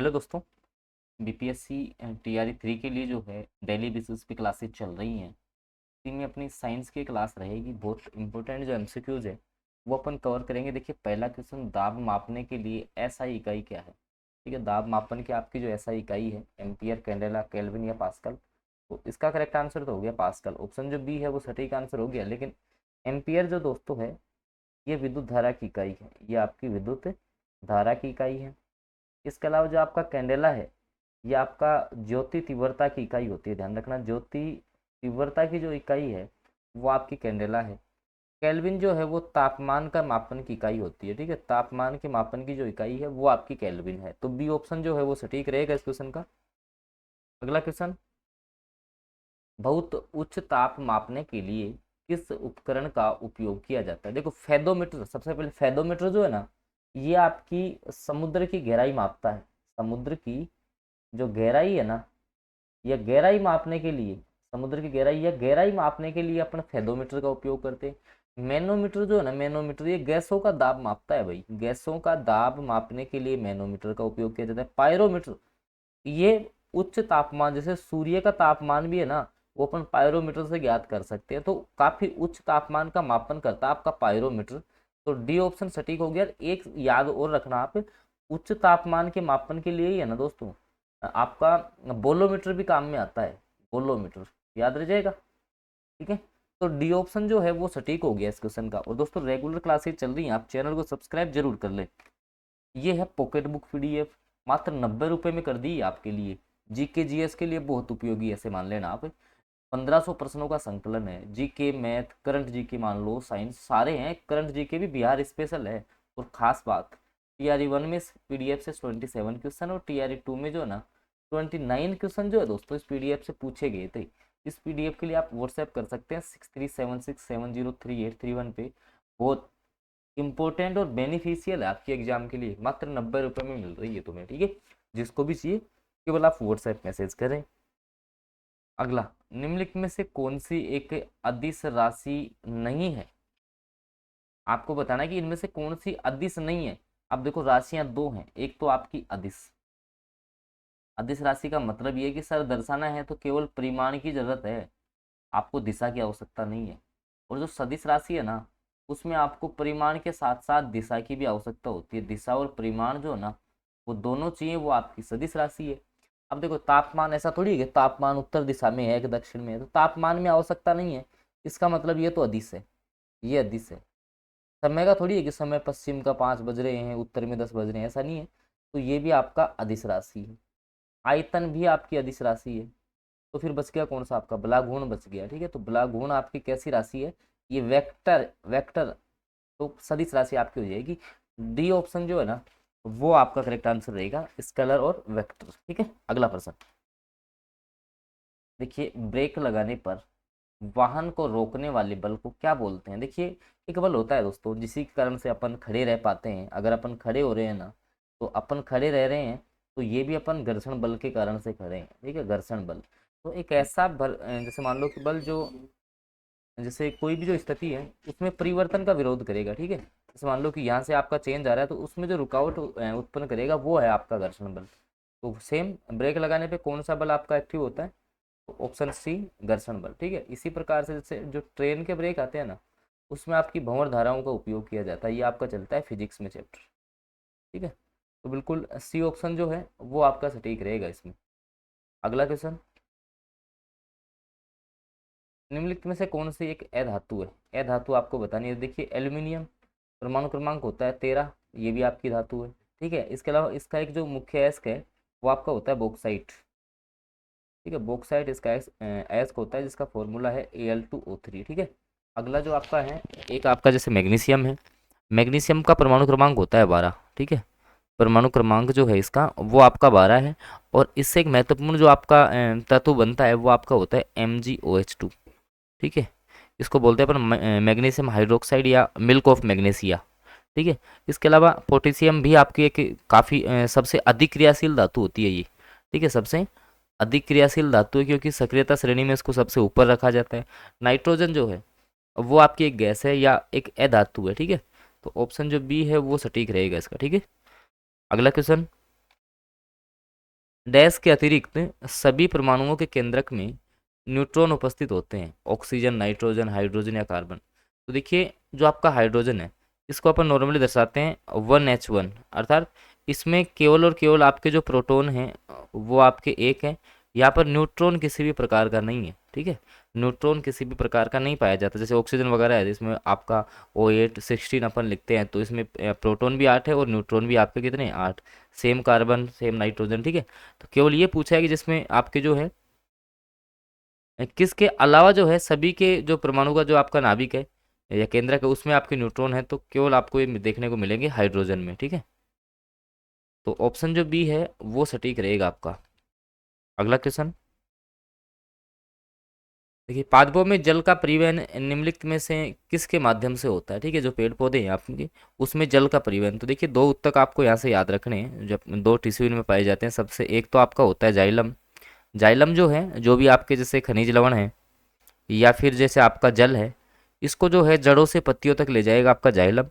Hello दोस्तों। BPSC TRE 3 के लिए जो है डेली बेसिस पे क्लासेस चल रही हैं। इसी में अपनी साइंस की क्लास रहेगी। बहुत इंपॉर्टेंट जो एमसीक्यूज है वो अपन कवर करेंगे। देखिए, पहला क्वेश्चन, दाब मापने के लिए एसआई इकाई क्या है। ठीक है, दाब मापन की आपकी जो एसआई इकाई है एम्पियर, कैंडेला, केल्विन या पास्कल। तो इसका करेक्ट आंसर तो हो गया पास्कल। ऑप्शन जो बी है वो सटीक आंसर हो गया। लेकिन एम्पियर जो दोस्तों है ये विद्युत धारा की इकाई है, ये आपकी विद्युत धारा की इकाई है। इसके अलावा जो आपका कैंडेला है ये आपका ज्योति तीव्रता की इकाई होती है। ध्यान रखना, ज्योति तीव्रता की जो इकाई है वो आपकी कैंडेला है। केल्विन जो है वो तापमान का मापन की इकाई होती है। ठीक है, तापमान के मापन की जो इकाई है वो आपकी केल्विन है। तो बी ऑप्शन जो है वो सटीक रहेगा इस क्वेश्चन का। अगला क्वेश्चन, बहुत उच्च ताप मापने के लिए किस उपकरण का उपयोग किया जाता है। देखो, फेदोमीटर, सबसे पहले फेदोमीटर जो है ना ये आपकी समुद्र की गहराई मापता है। समुद्र की जो गहराई है ना, या गहराई मापने के लिए, समुद्र की गहराई या गहराई मापने के लिए अपन फेदोमीटर का उपयोग करते हैं। मैनोमीटर जो है ना, मैनोमीटर ये गैसों का दाब मापता है भाई। गैसों का दाब मापने के लिए मैनोमीटर का उपयोग किया जाता है। पायरोमीटर ये उच्च तापमान, जैसे सूर्य का तापमान भी है ना वो अपन पायरोमीटर से ज्ञात कर सकते हैं। तो काफी उच्च तापमान का मापन करता है आपका पायरोमीटर। तो डी ऑप्शन सटीक हो गया। एक याद और रखना आप, उच्च तापमान के मापन के लिए ही है ना दोस्तों आपका बोलोमीटर भी काम में आता है। बोलोमीटर याद रह जाएगा। ठीक है, तो डी ऑप्शन जो है वो सटीक हो गया इस क्वेश्चन का। और दोस्तों, रेगुलर क्लासेस चल रही हैं, आप चैनल को सब्सक्राइब जरूर कर लें। ये है पॉकेट बुक पीडीएफ, मात्र 90 रुपये में कर दी है आपके लिए। जीके जीएस के लिए बहुत उपयोगी, ऐसे मान लेना आप। 1500 प्रश्नों का संकलन है। जीके, मैथ, करंट जीके मान लो, साइंस सारे हैं। करंट जीके भी बिहार स्पेशल है। और खास बात, टीआरई 1 में पीडीएफ से 27 क्वेश्चन और टीआरई 2 में जो है ना 29 क्वेश्चन जो है दोस्तों इस पीडीएफ से पूछे गए थे। इस पीडीएफ के लिए आप व्हाट्सएप कर सकते हैं 6376703831 पे। बहुत इंपॉर्टेंट और बेनिफिशियल है आपके एग्जाम के लिए। मात्र 90 रुपये में मिल रही है तुम्हें। ठीक है, जिसको भी चाहिए केवल आप व्हाट्सएप मैसेज करें। अगला, निम्नलिखित में से कौन सी एक अदिश राशि नहीं है। आपको बताना है कि इनमें से कौन सी अदिश नहीं है। अब देखो, राशियां दो हैं, एक तो आपकी अदिश। अदिश राशि का मतलब ये है कि सर दर्शाना है तो केवल परिमाण की जरूरत है, आपको दिशा की आवश्यकता नहीं है। और जो सदिश राशि है ना उसमें आपको परिमाण के साथ साथ दिशा की भी आवश्यकता होती है। दिशा और परिमाण जो है ना वो दोनों चाहिए, वो आपकी सदिश राशि है। अब देखो, तापमान ऐसा थोड़ी है कि तापमान उत्तर दिशा में है कि दक्षिण में है तो तापमान में आवश्यकता नहीं है। इसका मतलब ये तो अदिश है, ये अदिश है। समय का थोड़ी है कि समय पश्चिम का 5 बज रहे हैं, उत्तर में 10 बज रहे हैं, ऐसा नहीं है। तो ये भी आपका अदिश राशि है। आयतन भी आपकी अदिश राशि है। तो फिर बच गया कौन सा, आपका बलागुण बच गया। ठीक है, तो बलागुण आपकी कैसी राशि है, ये वेक्टर, वेक्टर। तो सदिश राशि आपकी हो जाएगी। डी ऑप्शन जो है ना वो आपका करेक्ट आंसर रहेगा, स्केलर और वेक्टर। ठीक है, अगला प्रश्न देखिए, ब्रेक लगाने पर वाहन को रोकने वाले बल को क्या बोलते हैं। देखिए, एक बल होता है दोस्तों जिसी के कारण से अपन खड़े रह पाते हैं। अगर अपन खड़े हो रहे हैं ना तो अपन खड़े रह रहे हैं, तो ये भी अपन घर्षण बल के कारण से खड़े हैं। ठीक है, घर्षण बल। तो एक ऐसा बल, जैसे मान लो कि बल जो, जैसे कोई भी जो स्थिति है उसमें परिवर्तन का विरोध करेगा। ठीक है, जैसे मान लो कि यहाँ से आपका चेंज आ रहा है तो उसमें जो रुकावट उत्पन्न करेगा वो है आपका घर्षण बल। तो सेम ब्रेक लगाने पे कौन सा बल आपका एक्टिव होता है, तो ऑप्शन सी, घर्षण बल। ठीक है, इसी प्रकार से जैसे जो ट्रेन के ब्रेक आते हैं ना उसमें आपकी भंवर धाराओं का उपयोग किया जाता है। ये आपका चलता है फिजिक्स में चैप्टर। ठीक है, तो बिल्कुल सी ऑप्शन जो है वो आपका सटीक रहेगा इसमें। अगला क्वेश्चन, निम्नलिखित में से कौन सी एक अधातु है। अधातु आपको बतानी है। देखिए, एल्यूमिनियम, परमाणु क्रमांक होता है 13, ये भी आपकी धातु है। ठीक है, इसके अलावा इसका एक जो मुख्य अयस्क है वो आपका होता है बॉक्साइट। ठीक है, बॉक्साइट इसका अयस्क होता है जिसका फॉर्मूला है Al2O3। ठीक है, अगला जो आपका है, एक आपका जैसे मैग्नीशियम है। मैग्नीशियम का परमाणु क्रमांक होता है 12। ठीक है, परमाणु क्रमांक जो है इसका वो आपका 12 है। और इससे एक महत्वपूर्ण जो आपका तत्व बनता है वो आपका होता है MgOH2। ठीक है, इसको बोलते हैं अपन मैग्नीशियम हाइड्रोक्साइड या मिल्क ऑफ मैग्नीशिया। ठीक है, इसके अलावा पोटेशियम भी आपकी एक काफ़ी सबसे अधिक क्रियाशील धातु होती है ये। ठीक है, सबसे अधिक क्रियाशील धातु है क्योंकि सक्रियता श्रेणी में इसको सबसे ऊपर रखा जाता है। नाइट्रोजन जो है वो आपकी एक गैस है या एक अधातु है। ठीक है, तो ऑप्शन जो बी है वो सटीक रहेगा इसका। ठीक है, अगला क्वेश्चन, डैश के अतिरिक्त सभी परमाणुओं के केंद्रक में न्यूट्रॉन उपस्थित होते हैं, ऑक्सीजन, नाइट्रोजन, हाइड्रोजन या कार्बन। तो देखिए जो आपका हाइड्रोजन है इसको अपन नॉर्मली दर्शाते हैं 1H1, अर्थात इसमें केवल और केवल आपके जो प्रोटॉन हैं वो आपके एक हैं। यहाँ पर न्यूट्रॉन किसी भी प्रकार का नहीं है, ठीक है। न्यूट्रॉन किसी भी प्रकार का नहीं पाया जाता, जैसे ऑक्सीजन वगैरह है जिसमें आपका O8 16 अपन लिखते हैं, तो इसमें प्रोटॉन भी 8 है और न्यूट्रॉन भी आपके कितने हैं, 8। सेम कार्बन, सेम नाइट्रोजन, ठीक है। तो केवल ये पूछा है कि जिसमें आपके जो है किसके अलावा जो है सभी के जो परमाणु का जो आपका नाभिक है या केंद्रक है उसमें आपके न्यूट्रॉन है, तो केवल आपको ये देखने को मिलेंगे हाइड्रोजन में, ठीक है। तो ऑप्शन जो बी है वो सटीक रहेगा आपका। अगला क्वेश्चन देखिए, पादपों में जल का परिवहन निम्नलिखित में से किसके माध्यम से होता है, ठीक है। जो पेड़ पौधे हैं आपके उसमें जल का परिवहन, तो देखिए दो उत्तक आपको यहाँ से याद रखने हैं, जब दो टिश्यू इनमें पाए जाते हैं। सबसे एक तो आपका होता है जाइलम। जाइलम जो है जो भी आपके जैसे खनिज लवण है या फिर जैसे आपका जल है, इसको जो है जड़ों से पत्तियों तक ले जाएगा आपका जाइलम।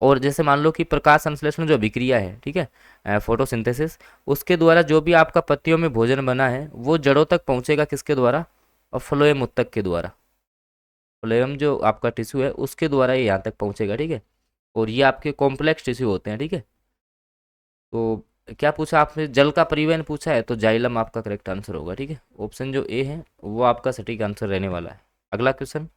और जैसे मान लो कि प्रकाश संश्लेषण जो अभिक्रिया है, ठीक है, फोटोसिंथेसिस, उसके द्वारा जो भी आपका पत्तियों में भोजन बना है वो जड़ों तक पहुंचेगा किसके द्वारा, और फ्लोएम उत्तक के द्वारा। फ्लोएम जो आपका टिश्यू है उसके द्वारा ये यहाँ तक पहुंचेगा, ठीक है। और ये आपके कॉम्प्लेक्स टिश्यू होते हैं, ठीक है। तो क्या पूछा आपने, जल का परिवहन पूछा है, तो जाइलम आपका करेक्ट आंसर होगा, ठीक है। ऑप्शन जो ए है वो आपका सटीक आंसर रहने वाला है। अगला क्वेश्चन,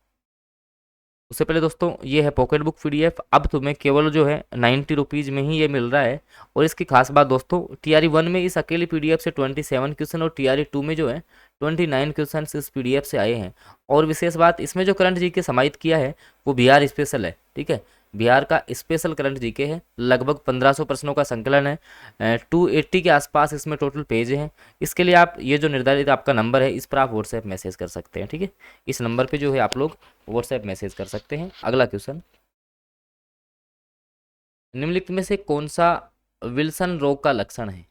उससे पहले दोस्तों ये है पॉकेट बुक PDF, अब तुम्हें केवल जो है 90 रुपीज़ में ही ये मिल रहा है। और इसकी खास बात दोस्तों, TRE 1 में इस अकेली PDF से 27 क्वेश्चन और TRE 2 में जो है 29 क्वेश्चन इस PDF से आए हैं। और विशेष बात इसमें जो करंट जीके समाहित किया है वो बिहार स्पेशल है, ठीक है। बिहार का स्पेशल करंट जीके है, लगभग 1500 प्रश्नों का संकलन है। 280 के आसपास इसमें टोटल पेज हैं। इसके लिए आप ये जो निर्धारित आपका नंबर है इस पर आप व्हाट्सएप मैसेज कर सकते हैं, ठीक है। इस नंबर पे जो है आप लोग व्हाट्सएप मैसेज कर सकते हैं। अगला क्वेश्चन, निम्नलिखित में से कौन सा विल्सन रोग का लक्षण है,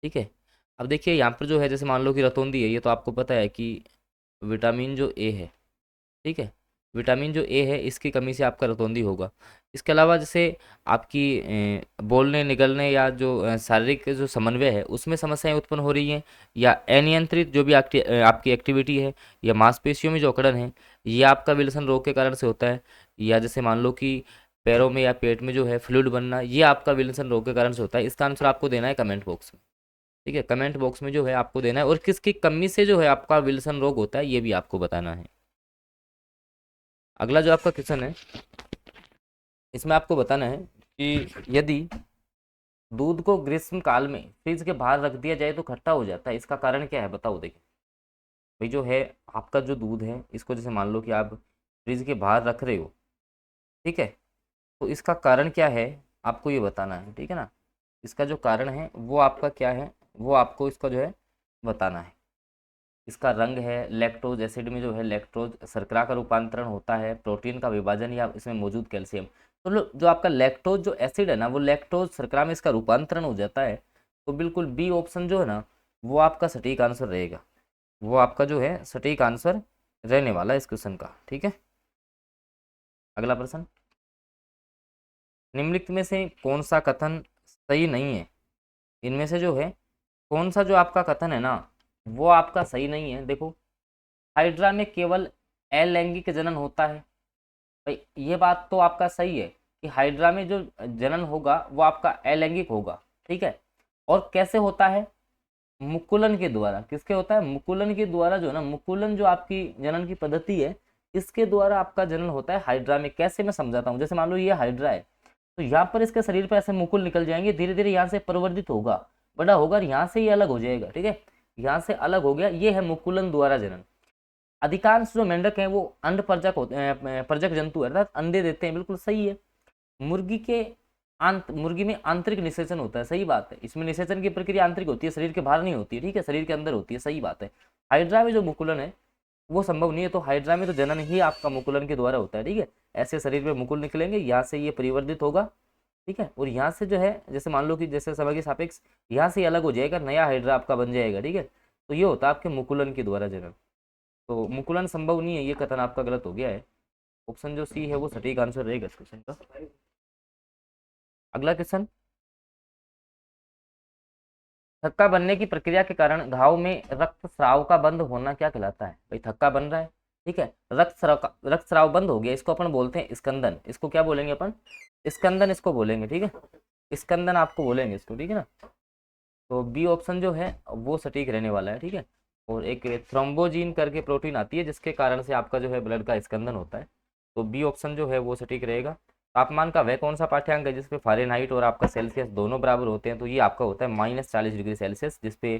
ठीक है। अब देखिए यहाँ पर जो है जैसे मान लो कि रतौंधी है, ये तो आपको पता है कि विटामिन जो ए है, ठीक है, विटामिन जो ए है इसकी कमी से आपका रतौंधी होगा। इसके अलावा जैसे आपकी बोलने निगलने या जो शारीरिक जो समन्वय है उसमें समस्याएं उत्पन्न हो रही हैं, या अनियंत्रित जो भी आपकी एक्टिविटी है, या मांसपेशियों में जो अकड़न है, ये आपका विल्सन रोग के कारण से होता है। या जैसे मान लो कि पैरों में या पेट में जो है फ्लूइड बनना, ये आपका विल्सन रोग के कारण से होता है। इसका आंसर आपको देना है कमेंट बॉक्स में, ठीक है। कमेंट बॉक्स में जो है आपको देना है, और किसकी कमी से जो है आपका विल्सन रोग होता है ये भी आपको बताना है। अगला जो आपका क्वेश्चन है इसमें आपको बताना है कि यदि दूध को ग्रीष्म काल में फ्रिज के बाहर रख दिया जाए तो खट्टा हो जाता है, इसका कारण क्या है बताओ। देखिए भाई जो है आपका जो दूध है इसको जैसे मान लो कि आप फ्रिज के बाहर रख रहे हो, ठीक है, तो इसका कारण क्या है आपको ये बताना है, ठीक है ना। इसका जो कारण है वो आपका क्या है, वो आपको इसका जो है बताना है। इसका रंग है, लैक्टोज एसिड में जो है लैक्टोज शर्करा का रूपांतरण होता है, प्रोटीन का विभाजन या इसमें मौजूद कैल्शियम। तो जो आपका लैक्टोज जो एसिड है ना वो लैक्टोज शर्करा में इसका रूपांतरण हो जाता है। तो बिल्कुल बी ऑप्शन जो है ना वो आपका सटीक आंसर रहेगा, वो आपका जो है सटीक आंसर रहने वाला है इस क्वेश्चन का, ठीक है। अगला प्रश्न, निम्नलिखित में से कौन सा कथन सही नहीं है, इनमें से जो है कौन सा जो आपका कथन है ना वो आपका सही नहीं है। देखो, हाइड्रा में केवल अलैंगिक जनन होता है, भाई ये बात तो आपका सही है कि हाइड्रा में जो जनन होगा वो आपका अलैंगिक होगा, ठीक है। और कैसे होता है, मुकुलन के द्वारा। किसके होता है, मुकुलन के द्वारा, जो है ना मुकुलन जो आपकी जनन की पद्धति है इसके द्वारा आपका जनन होता है हाइड्रा में। कैसे, मैं समझाता हूँ। जैसे मान लो ये हाइड्रा है, तो यहाँ पर इसके शरीर पर ऐसे मुकुल निकल जाएंगे, धीरे धीरे यहाँ से परिवर्तित होगा, बड़ा होगा और यहाँ से ये अलग हो जाएगा, ठीक है। यहाँ से अलग हो गया, ये है मुकुलन द्वारा जनन। अधिकांश जो मेंढक हैं वो अंड पर्जक होते हैं, पर्जक जंतु है, अर्थात अंडे देते हैं, बिल्कुल सही है। मुर्गी के मुर्गी में आंतरिक निषेचन होता है, सही बात है। इसमें निषेचन की प्रक्रिया आंतरिक होती है, शरीर के बाहर नहीं होती है, ठीक है, शरीर के अंदर होती है, सही बात है। हाइड्रा में जो मुकुलन है वो संभव नहीं है, तो हाइड्रा में तो जनन ही आपका मुकुलन के द्वारा होता है, ठीक है। ऐसे शरीर में मुकुल निकलेंगे, यहाँ से ये परिवर्तित होगा, ठीक है, और यहाँ से जो है जैसे मान लो कि जैसे समय के सापेक्ष यहाँ से अलग हो जाएगा, नया हाइड्रा आपका बन जाएगा, ठीक है। तो ये होता है आपके मुकुलन के द्वारा जनन। तो मुकुलन संभव नहीं है, ये कथन आपका गलत हो गया है। ऑप्शन जो सी है वो सटीक आंसर रहेगा इस क्वेश्चन का। अगला क्वेश्चन, थक्का बनने की प्रक्रिया के कारण घाव में रक्तस्राव का बंद होना क्या कहलाता है? भाई थक्का बन रहा है, ठीक है, रक्तस्राव बंद हो गया, इसको अपन बोलते हैं स्कंदन। इसको क्या बोलेंगे अपन? स्कंदन इसको बोलेंगे, ठीक है, स्कंदन आपको बोलेंगे इसको, ठीक है ना। तो बी ऑप्शन जो है वो सटीक रहने वाला है, ठीक है। और एक थ्रोम्बोजीन करके प्रोटीन आती है जिसके कारण से आपका जो है ब्लड का स्कंदन होता है। तो बी ऑप्शन जो है वो सटीक रहेगा। तापमान का वह कौन सा पाठ्यांक है जिसपे फ़ारेनहाइट और आपका सेल्सियस दोनों बराबर होते हैं? तो ये आपका होता है -40 डिग्री सेल्सियस, जिसपे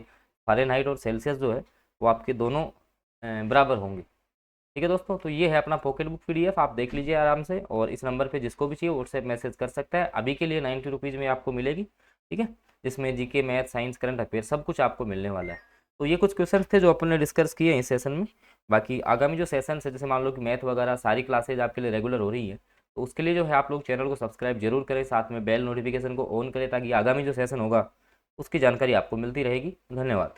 फ़ारेनहाइट और सेल्सियस जो है वो आपके दोनों बराबर होंगे। ठीक है दोस्तों, तो ये है अपना पॉकेट बुक PDF, आप देख लीजिए आराम से, और इस नंबर पे जिसको भी चाहिए व्हाट्सएप मैसेज कर सकता है। अभी के लिए 90 रुपीज़ में आपको मिलेगी, ठीक है, जिसमें GK, math, science, current affair सब कुछ आपको मिलने वाला है। तो ये कुछ क्वेश्चन थे जो अपन ने डिस्कस किए इस सेशन में। बाकी आगामी जो सेशन है, जैसे मान लो कि मैथ वगैरह सारी क्लासेज आपके लिए रेगुलर हो रही है, तो उसके लिए जो है आप लोग चैनल को सब्सक्राइब जरूर करें, साथ में बेल नोटिफिकेशन को ऑन करें, ताकि आगामी जो सेशन होगा उसकी जानकारी आपको मिलती रहेगी। धन्यवाद।